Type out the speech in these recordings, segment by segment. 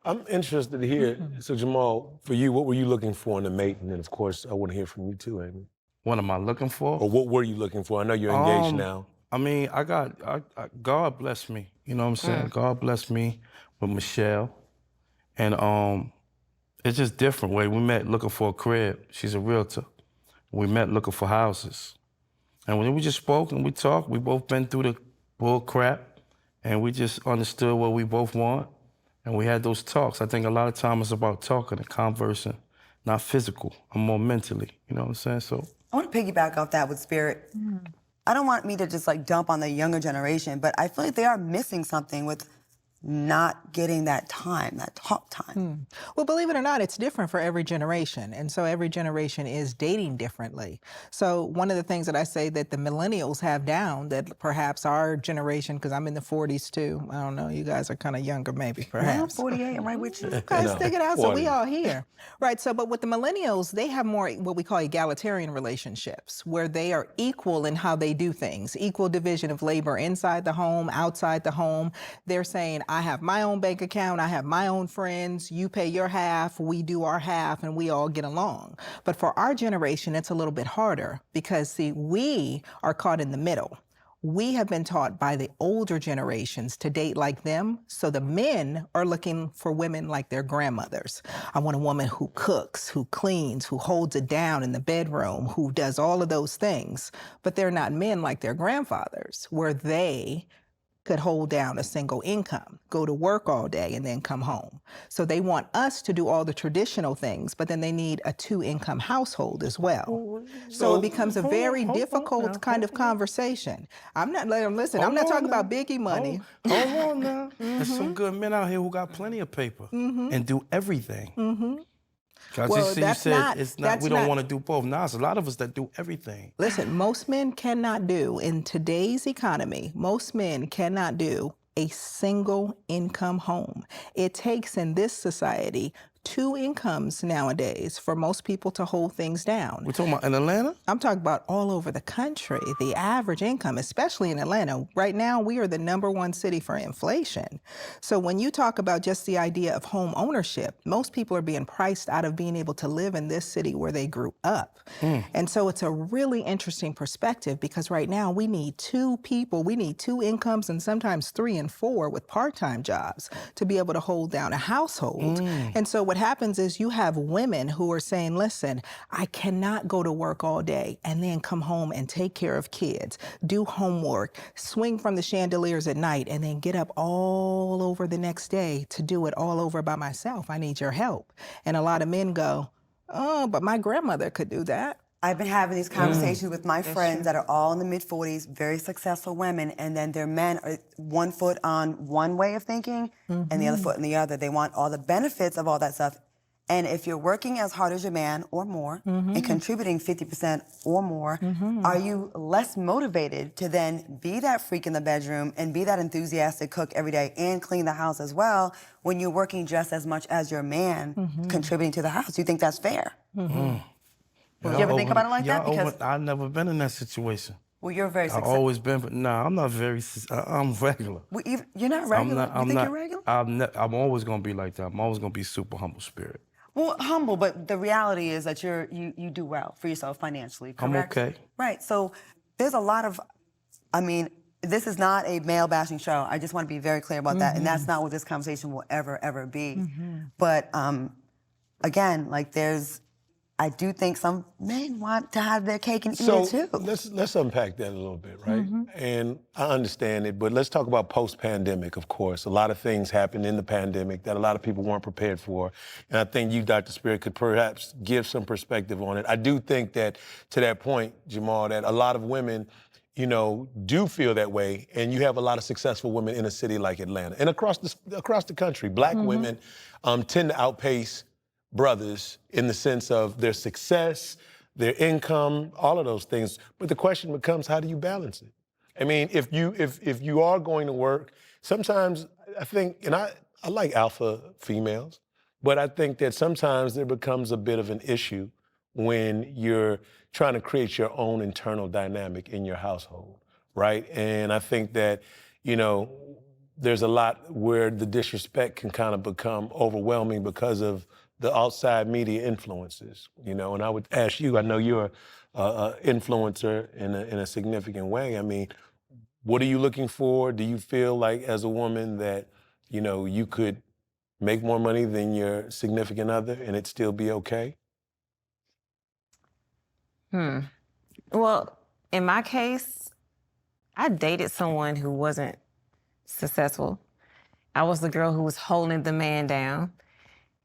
I'm interested to hear, so Jamal, for you, what were you looking for in a mate? And then, of course, I want to hear from you too, Amy. What am I looking for? Or what were you looking for? I know you're engaged now. I mean, God bless me. You know what I'm saying? God bless me with Michelle. And it's just different way. We met looking for a crib. She's a realtor. We met looking for houses. And when we just spoke and we talked, we both been through the bull crap and we just understood what we both want. And we had those talks. I think a lot of times it's about talking and conversing, not physical. I'm more mentally, you know what I'm saying? So I want to piggyback off that with Spirit. I don't want me to just like dump on the younger generation, but I feel like they are missing something with not getting that time, that talk time. Well, believe it or not, it's different for every generation. And so every generation is dating differently. So one of the things that I say that the millennials have down that perhaps our generation, because I'm in the 40s too. I don't know, you guys are kind of younger maybe, perhaps. I'm 48, I'm right with you. Guys, stick it out, so 40. we all here. Right, so but with the millennials, they have more what we call egalitarian relationships, where they are equal in how they do things, equal division of labor inside the home, outside the home. They're saying, I have my own bank account, I have my own friends, you pay your half, we do our half, and we all get along. But for our generation, it's a little bit harder because, see, we are caught in the middle. We have been taught by the older generations to date like them, so the men are looking for women like their grandmothers. I want a woman who cooks, who cleans, who holds it down in the bedroom, who does all of those things. But they're not men like their grandfathers, where they could hold down a single income, go to work all day and then come home. So they want us to do all the traditional things, but then they need a 2-income household as well. So it becomes a very difficult kind of conversation. I'm not letting them listen. I'm not talking about Biggie money. hold on now. There's some good men out here who got plenty of paper and do everything. Because Well, you that's said not- it's not, that's we don't not- want to do both. Now, it's a lot of us that do everything. Listen, most men cannot do, in today's economy, most men cannot do a single income home. It takes in this society 2 incomes nowadays for most people to hold things down. We're talking about in Atlanta? I'm talking about all over the country, the average income, especially in Atlanta. Right now, we are the #1 city for inflation. So when you talk about just the idea of home ownership, most people are being priced out of being able to live in this city where they grew up. And so it's a really interesting perspective because right now we need 2 people, we need 2 incomes and sometimes 3 and 4 with part-time jobs to be able to hold down a household. And so what happens is you have women who are saying, listen, I cannot go to work all day and then come home and take care of kids, do homework, swing from the chandeliers at night, and then get up all over the next day to do it all over by myself. I need your help. And a lot of men go, oh, but my grandmother could do that. I've been having these conversations with my friends that are all in the mid-40s, very successful women, and then their men are one foot on one way of thinking and the other foot on the other. They want all the benefits of all that stuff. And if you're working as hard as your man or more and contributing 50% or more, are you less motivated to then be that freak in the bedroom and be that enthusiastic cook every day and clean the house as well when you're working just as much as your man contributing to the house? Do you think that's fair? You ever think about it like that? Because I've never been in that situation. well, you're very I've successful. always been, but nah, I'm not very, I'm regular. Well, you're not regular. You think you're regular? I'm always going to be like that. I'm always going to be super humble spirit. Well, humble, but the reality is that you do well for yourself financially, correct? I'm okay. Right, so there's a lot of, I mean, this is not a male bashing show. I just want to be very clear about that, and that's not what this conversation will ever be. But again, like I do think some men want to have their cake and eat it too. let's unpack that a little bit, right? And I understand it, but let's talk about post-pandemic, of course. A lot of things happened in the pandemic that a lot of people weren't prepared for. And I think you, Dr. Spirit, could perhaps give some perspective on it. I do think that, to that point, Jamal, that a lot of women, you know, do feel that way, and you have a lot of successful women in a city like Atlanta. And across the country, Black women tend to outpace brothers in the sense of their success, their income, all of those things. But the question becomes, how do you balance it? I mean, if you are going to work, sometimes I think, and I like alpha females, but I think that sometimes there becomes a bit of an issue when you're trying to create your own internal dynamic in your household, right? And I think that, you know, there's a lot where the disrespect can kind of become overwhelming because of the outside media influences, you know. And I would ask you, I know you're a influencer in a significant way. I mean, what are you looking for? Do you feel like as a woman that, you know, you could make more money than your significant other and it still be okay? Well, in my case, I dated someone who wasn't successful. I was the girl who was holding the man down.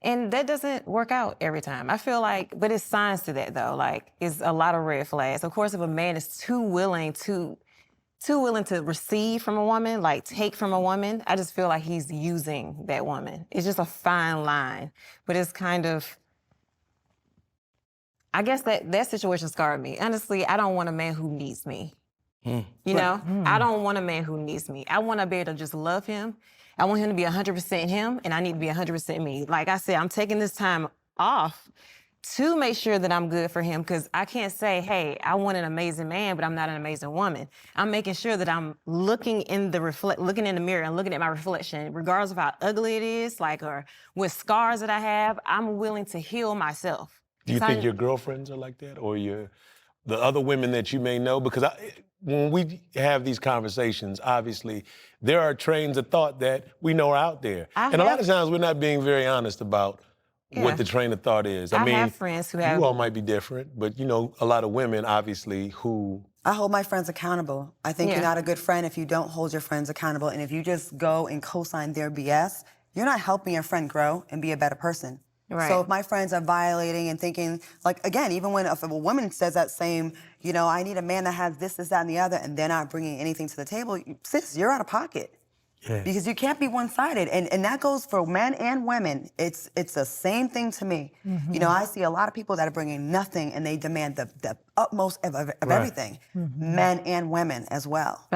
And that doesn't work out every time. I feel like, but it's signs to that though. Like, it's a lot of red flags. Of course, if a man is too willing to receive from a woman, like take from a woman, I just feel like he's using that woman. It's just a fine line. But it's kind of, I guess that situation scarred me. Honestly, I don't want a man who needs me. You know, I don't want a man who needs me. I want to be able to just love him. I want him to be 100% him, and I need to be 100% me. Like I said, I'm taking this time off to make sure that I'm good for him, because I can't say, hey, I want an amazing man, but I'm not an amazing woman. I'm making sure that I'm looking in the mirror and looking at my reflection, regardless of how ugly it is, like, or with scars that I have, I'm willing to heal myself. Do you think your girlfriends are like that, or the other women that you may know? Because when we have these conversations, obviously, there are trains of thought that we know are out there. And a lot of times we're not being very honest about what the train of thought is. I mean, have friends who have... You all might be different, but you know, a lot of women, obviously, who... I hold my friends accountable. I think you're not a good friend if you don't hold your friends accountable. And if you just go and co-sign their BS, you're not helping your friend grow and be a better person. Right. So if my friends are violating and thinking, like, again, even when if a woman says that same, you know, I need a man that has this, that, and the other, and they're not bringing anything to the table, sis, you're out of pocket. Yeah. Because you can't be one-sided. And that goes for men and women. It's the same thing to me. You know, I see a lot of people that are bringing nothing and they demand the utmost of everything. Men and women as well.